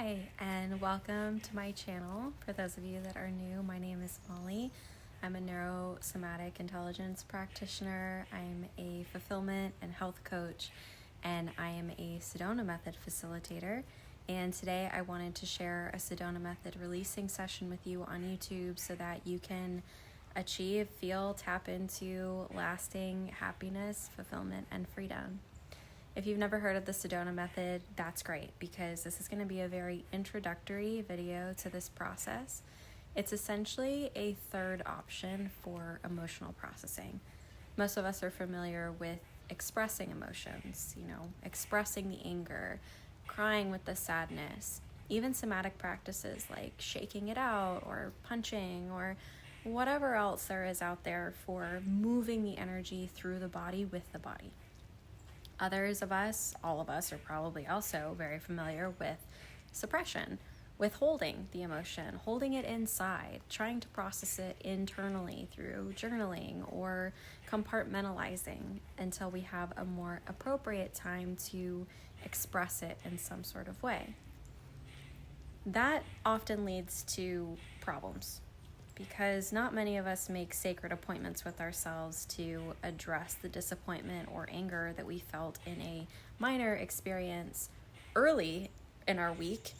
Hi, and welcome to my channel. For those of you that are new, my name is Molly. I'm a neurosomatic intelligence practitioner. I'm a fulfillment and health coach, and I am a Sedona Method facilitator. And today I wanted to share a Sedona Method releasing session with you on YouTube so that you can achieve, feel, tap into lasting happiness, fulfillment, and freedom. If you've never heard of the Sedona Method, that's great because this is going to be a very introductory video to this process. It's essentially a third option for emotional processing. Most of us are familiar with expressing emotions, expressing the anger, crying with the sadness, even somatic practices like shaking it out or punching or whatever else there is out there for moving the energy through the body with the body. Others of us, all of us, are probably also very familiar with suppression, withholding the emotion, holding it inside, trying to process it internally through journaling or compartmentalizing until we have a more appropriate time to express it in some sort of way. That often leads to problems, because not many of us make sacred appointments with ourselves to address the disappointment or anger that we felt in a minor experience early in our week,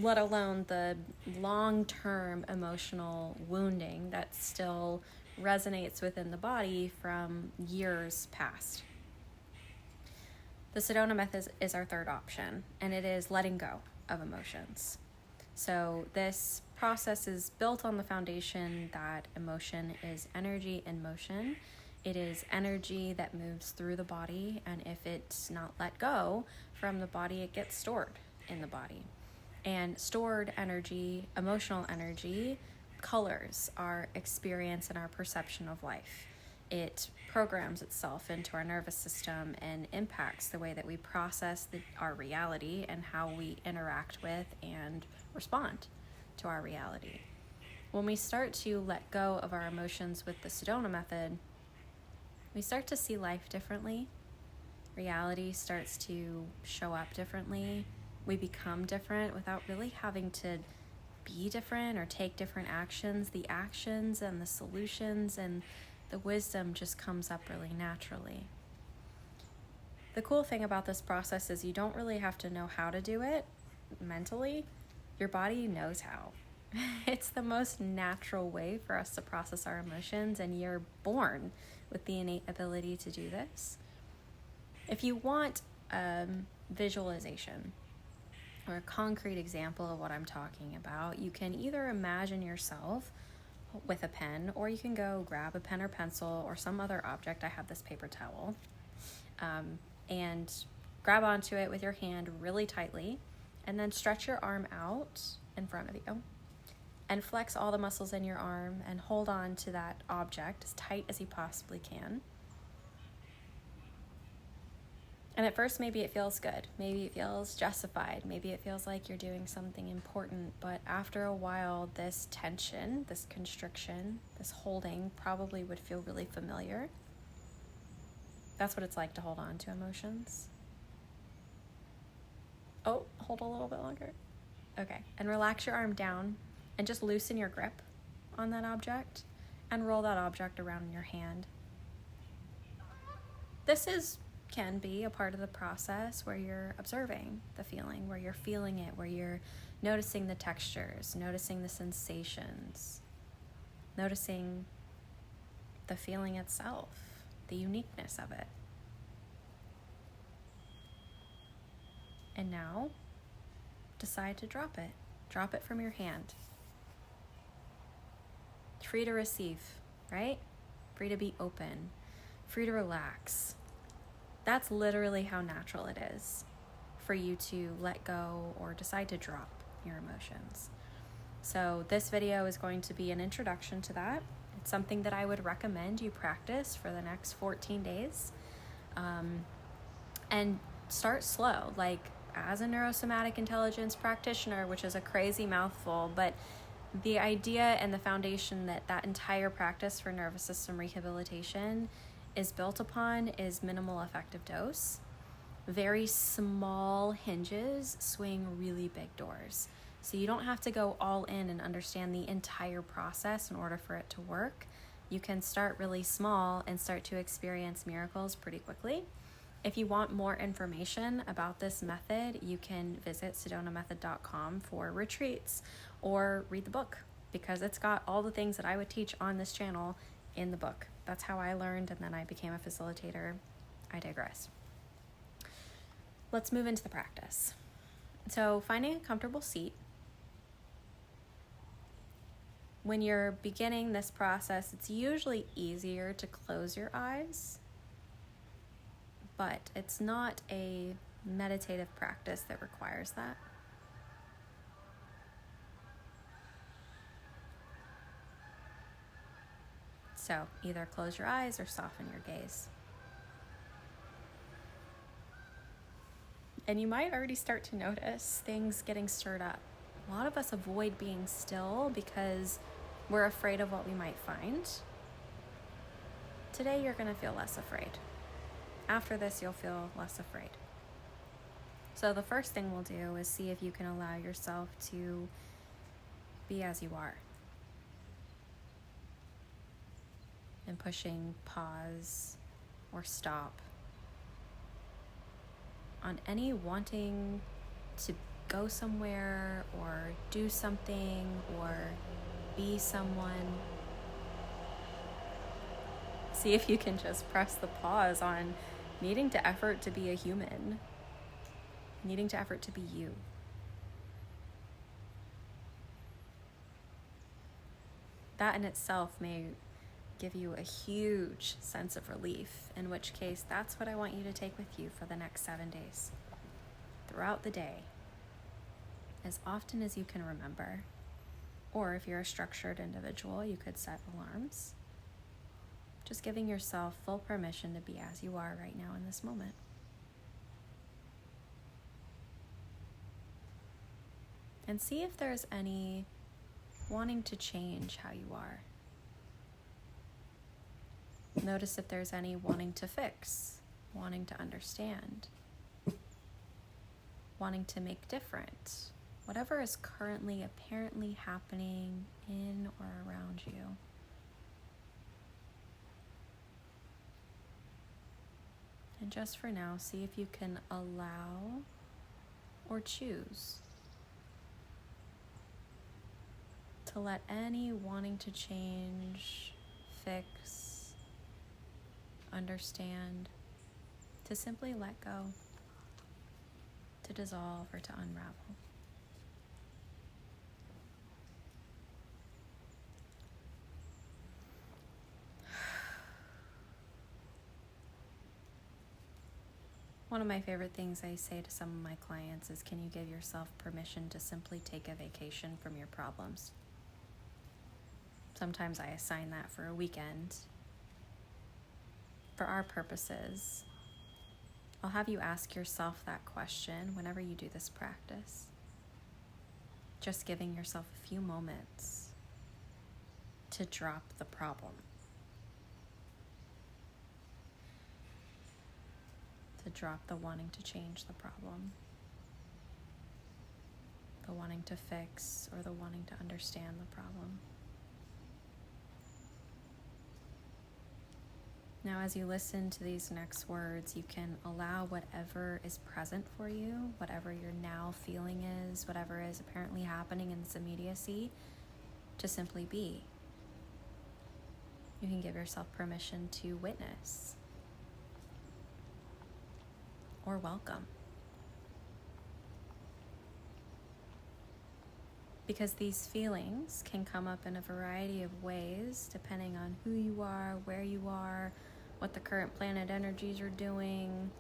let alone the long-term emotional wounding that still resonates within the body from years past. The Sedona Method is our third option, and it is letting go of emotions. So this process is built on the foundation that emotion is energy in motion. It is energy that moves through the body, and if it's not let go from the body, it gets stored in the body. And stored energy, emotional energy, colors our experience and our perception of life. It programs itself into our nervous system and impacts the way that we process our reality and how we interact with and respond to our reality. When we start to let go of our emotions with the Sedona Method, we start to see life differently. Reality starts to show up differently. We become different without really having to be different or take different actions. The actions and the solutions and the wisdom just comes up really naturally. The cool thing about this process is you don't really have to know how to do it mentally. Your body knows how. It's the most natural way for us to process our emotions, and you're born with the innate ability to do this. If you want visualization or a concrete example of what I'm talking about, you can either imagine yourself with a pen, or you can go grab a pen or pencil or some other object. I have this paper towel, and grab onto it with your hand really tightly, and then stretch your arm out in front of you and flex all the muscles in your arm and hold on to that object as tight as you possibly can. And at first, maybe it feels good. Maybe it feels justified. Maybe it feels like you're doing something important. But after a while, this tension, this constriction, this holding probably would feel really familiar. That's what it's like to hold on to emotions. Oh, hold a little bit longer. Okay, and relax your arm down and just loosen your grip on that object and roll that object around in your hand. This can be a part of the process where you're observing the feeling, where you're feeling it, where you're noticing the textures, noticing the sensations, noticing the feeling itself, the uniqueness of it. And now, decide to drop it. Drop it from your hand. Free to receive, right? Free to be open, free to relax. That's literally how natural it is for you to let go or decide to drop your emotions. So this video is going to be an introduction to that. It's something that I would recommend you practice for the next 14 days. And start slow, like as a neurosomatic intelligence practitioner, which is a crazy mouthful, but the idea and the foundation that entire practice for nervous system rehabilitation is built upon is minimal effective dose. very small hinges swing really big doors. So you don't have to go all in and understand the entire process in order for it to work. You can start really small and start to experience miracles pretty quickly. If you want more information about this method, you can visit SedonaMethod.com for retreats or read the book, because it's got all the things that I would teach on this channel in the book. That's how I learned, and then I became a facilitator. I digress. Let's move into the practice. So finding a comfortable seat. When you're beginning this process, it's usually easier to close your eyes, but it's not a meditative practice that requires that. So either close your eyes or soften your gaze. And you might already start to notice things getting stirred up. A lot of us avoid being still because we're afraid of what we might find. Today, you're going to feel less afraid. After this, you'll feel less afraid. So the first thing we'll do is see if you can allow yourself to be as you are. And pushing pause or stop on any wanting to go somewhere or do something or be someone. See if you can just press the pause on needing to effort to be a human, needing to effort to be you. That in itself may give you a huge sense of relief, in which case that's what I want you to take with you for the next 7 days. Throughout the day, as often as you can remember, or if you're a structured individual, you could set alarms. Just giving yourself full permission to be as you are right now in this moment. And see if there's any wanting to change how you are. Notice if there's any wanting to fix, wanting to understand, wanting to make different. Whatever is currently apparently happening in or around you. And just for now, see if you can allow or choose to let any wanting to change, fix, understand, to simply let go, to dissolve or to unravel. One of my favorite things I say to some of my clients is, can you give yourself permission to simply take a vacation from your problems? Sometimes I assign that for a weekend. For our purposes, I'll have you ask yourself that question whenever you do this practice. Just giving yourself a few moments to drop the problem. To drop the wanting to change the problem, the wanting to fix, or the wanting to understand the problem. Now, as you listen to these next words, you can allow whatever is present for you, whatever your now feeling is, whatever is apparently happening in this immediacy, to simply be. You can give yourself permission to witness or welcome. Because these feelings can come up in a variety of ways, depending on who you are, where you are, what the current planet energies are doing.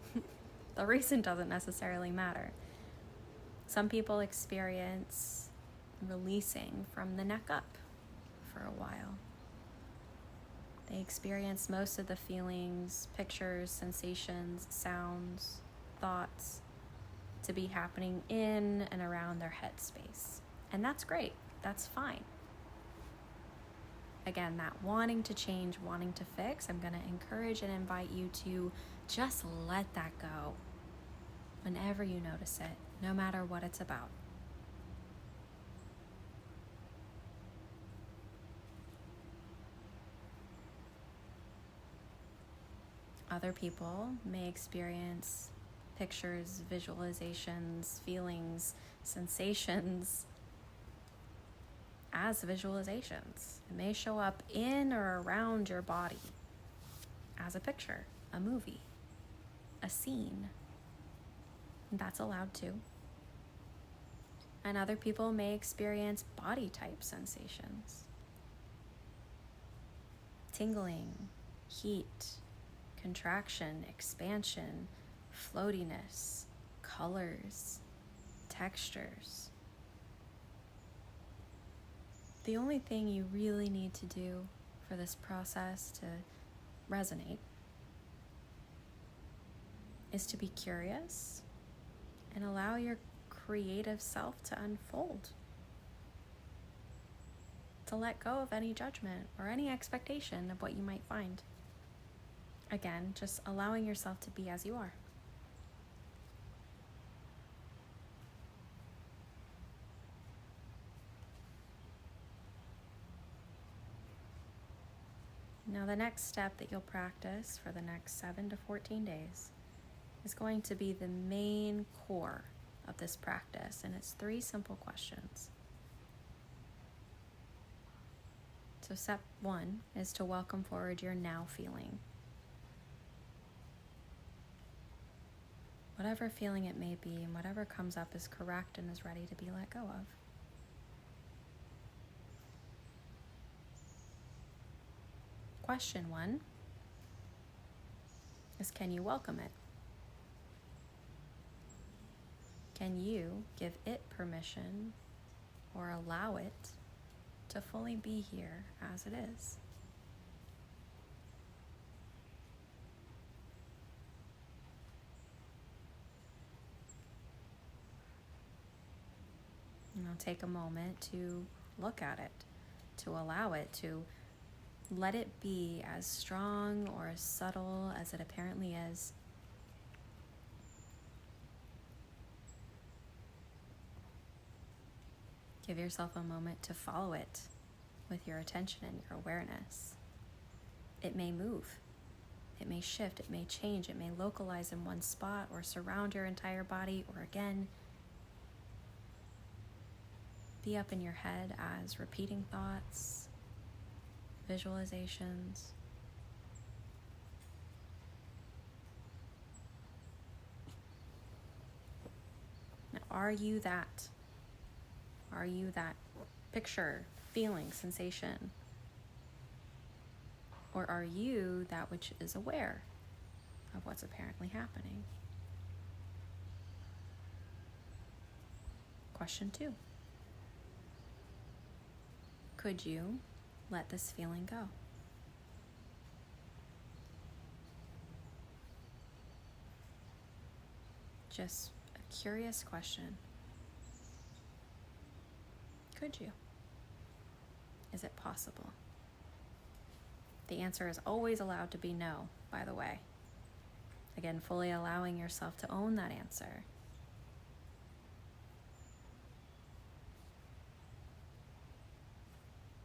The reason doesn't necessarily matter. Some people experience releasing from the neck up for a while. They experience most of the feelings, pictures, sensations, sounds, thoughts to be happening in and around their head space. And that's great. That's fine. Again, that wanting to change, wanting to fix, I'm going to encourage and invite you to just let that go. whenever you notice it, no matter what it's about. Other people may experience pictures, visualizations, feelings, sensations as visualizations. It may show up in or around your body as a picture, a movie, a scene. That's allowed too. And other people may experience body type sensations. Tingling, heat, contraction, expansion, floatiness, colors, textures. The only thing you really need to do for this process to resonate is to be curious and allow your creative self to unfold. To let go of any judgment or any expectation of what you might find. Again, just allowing yourself to be as you are. Now, the next step that you'll practice for the next 7 to 14 days is going to be the main core of this practice, and it's 3 simple questions. So step 1 is to welcome forward your now feeling. Whatever feeling it may be and whatever comes up is correct and is ready to be let go of. Question 1 is, can you welcome it? Can you give it permission or allow it to fully be here as it is? Now take a moment to look at it, to allow it, to let it be as strong or as subtle as it apparently is. Give yourself a moment to follow it with your attention and your awareness. It may move, it may shift, it may change, it may localize in one spot or surround your entire body, or again, be up in your head as repeating thoughts, visualizations. Now, are you that? Are you that picture, feeling, sensation? Or are you that which is aware of what's apparently happening? Question 2. Could you let this feeling go? Just a curious question. Could you? Is it possible? The answer is always allowed to be no, by the way. Again, fully allowing yourself to own that answer.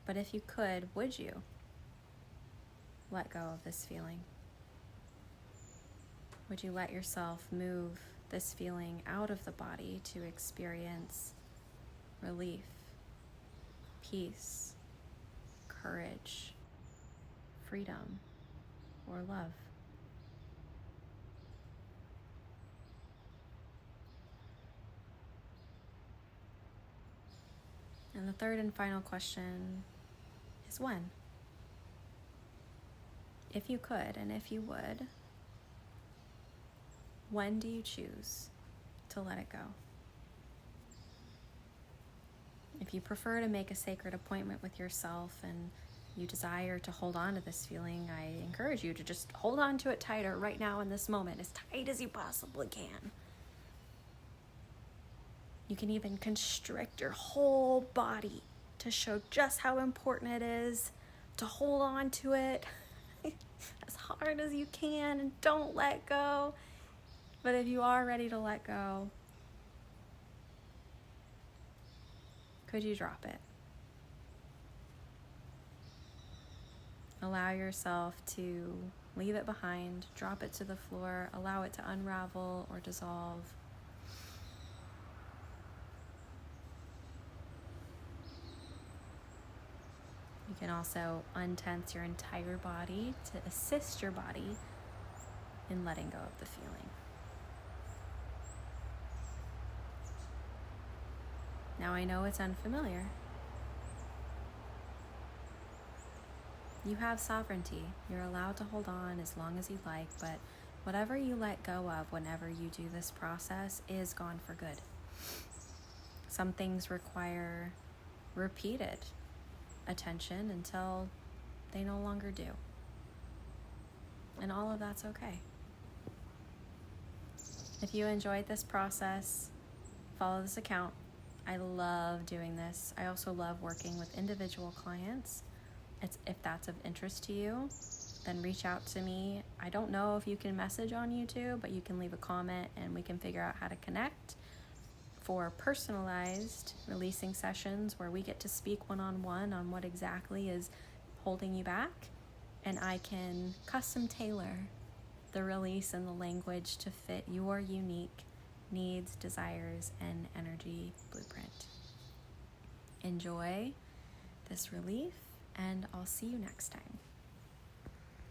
But if you could, would you let go of this feeling? Would you let yourself move this feeling out of the body to experience relief, peace, courage, freedom, or love? And the third and final question is when? If you could, and if you would, when do you choose to let it go? If you prefer to make a sacred appointment with yourself and you desire to hold on to this feeling, I encourage you to just hold on to it tighter right now in this moment, as tight as you possibly can. You can even constrict your whole body to show just how important it is to hold on to it as hard as you can and don't let go. But if you are ready to let go, could you drop it? Allow yourself to leave it behind, drop it to the floor, allow it to unravel or dissolve. You can also untense your entire body to assist your body in letting go of the feeling. Now I know it's unfamiliar. You have sovereignty. You're allowed to hold on as long as you like, but whatever you let go of whenever you do this process is gone for good. Some things require repeated attention until they no longer do. And all of that's okay. If you enjoyed this process, follow this account. I love doing this. I also love working with individual clients. If that's of interest to you, then reach out to me. I don't know if you can message on YouTube, but you can leave a comment and we can figure out how to connect for personalized releasing sessions where we get to speak one-on-one on what exactly is holding you back, and I can custom tailor the release and the language to fit your unique needs, desires, and energy blueprint. Enjoy this relief, and I'll see you next time.